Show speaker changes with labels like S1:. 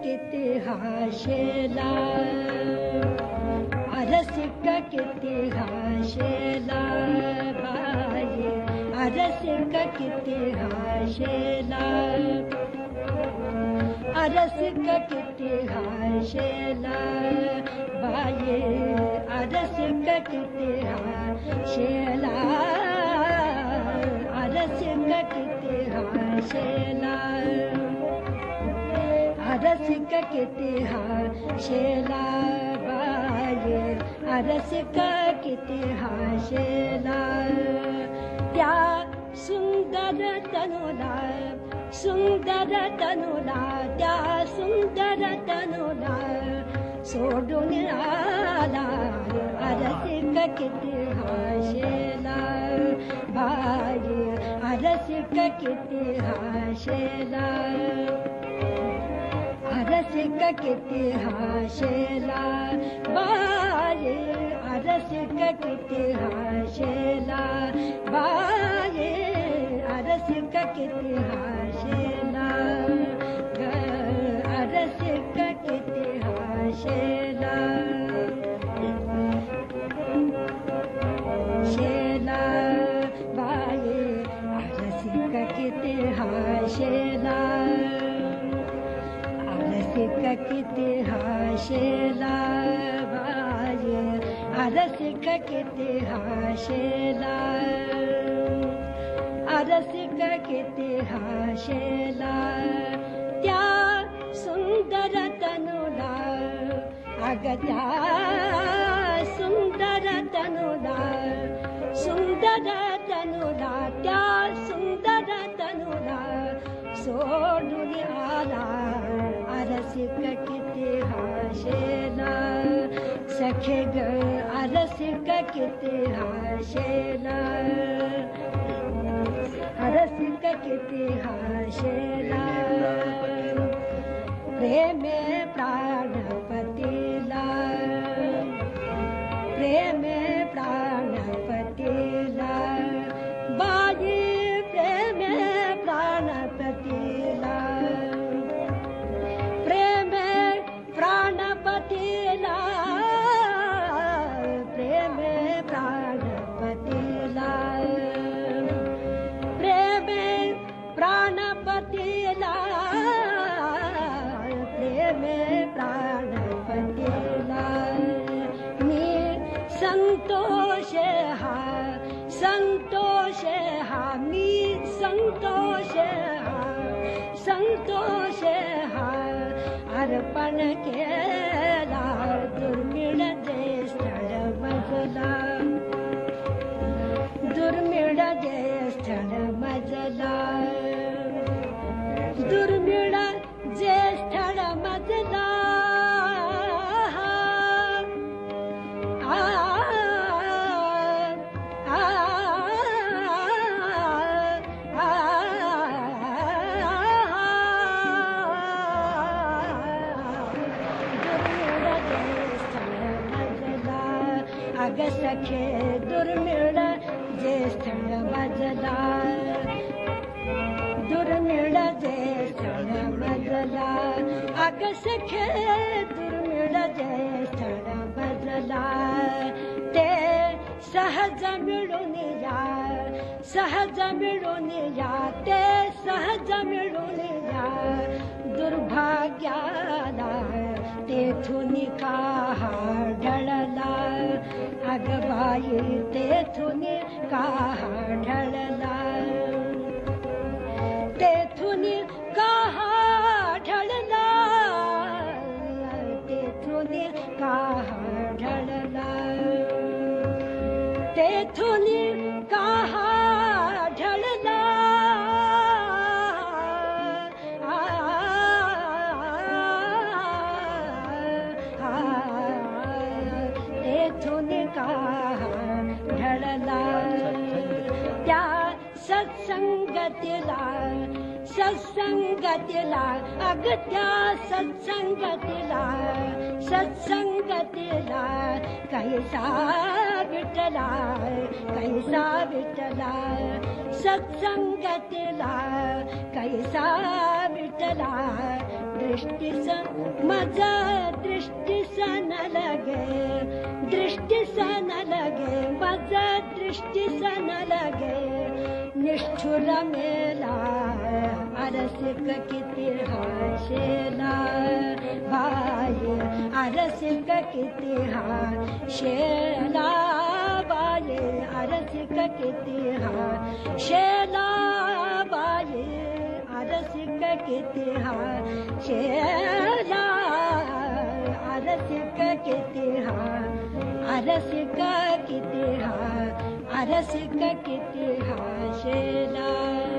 S1: किती हाशेला, रसिक किती हाशेला बाई, रसिक किती हाशेला, रसिक किती हाशेला बाई, रसिक किती हाशेला, रसिक किती हाशेला, रसिक किती हाशेला बाई, रसिक किती हाशेला, त्या सुंदर तनुला, सुंदर तनुला, त्या सुंदर तनुला सोडून आला, रसिक किती हाशेला बाई, रसिक किती हाशेला, रसिक किती हाशेला बाई, रसिक किती हाशेला बाई, रसिक किती हाशेला, रसिक किती हाशेला, शेला बाई, रसिक किती हाशेला, रसिक किती हाशेला बाई, रसिक किती हाशेला, रसिक किती हाशेला, त्या सुंदर तनुला, अग त्या सुंदर तनुला, सुंदर तनुला, त्या सुंदर तनुला सोडून आला, रसिक किती हाशेला, सखे ग रसिक किती हाशेला, रसिक किती हाशेला, प्रेमे प्राणपतीला, प्रेमे प्राणपतीला बाई, प्रेमे प्राणपतीला, प्रेमे प्राणपतीला, प्रेमे प्राणपतीला, प्रेमे प्राणपतीला, प्रेमे प्राणपतीला, मी संतोष हा, संतोष हा, मी संतोष हा, संतोष हा अर्पण केला, दुर्मिळ जे स्थळ मजला, दुर्मिळ जे स्थळ मजला, दुर्मिळ जे स्थळ मजला, अग सखे दुर्मिळ जे स्थळ मजला, दुर्मिळ जे स्थळ मजला, अग सखे दुर्मिळ जे स्थळ मजला, ते सहज मिळून या, सहज मिळून या, ते सहज मिळून या, दुर्भाग्याला तेथून का ढळला, अग बाई तेथून का ढळला, तेथून का ढळला, तेथून का ढळला, तेथून का ढळला, तेथून का ढळला, त्या सत्संगतीला, सत्संगतीला, अग त्या सत्संगतीला, सत्संगतीला कैसा विठ्ठला कैसा विठ्ठला सत्संगतीला कैसा विठ्ठला दृष्टीस माझा दृष्टीस न लगे दृष्टीस न लगे माझा दृष्टीस न लगे निष्ठुर मेला अरसिक किती हाशेला बाई अरसिक किती हाशेला बाई अरसिक किती हाशेला बाई अरसिक किती हाशेला अरसिक किती अरसिक किती अरसिक किती हाशेला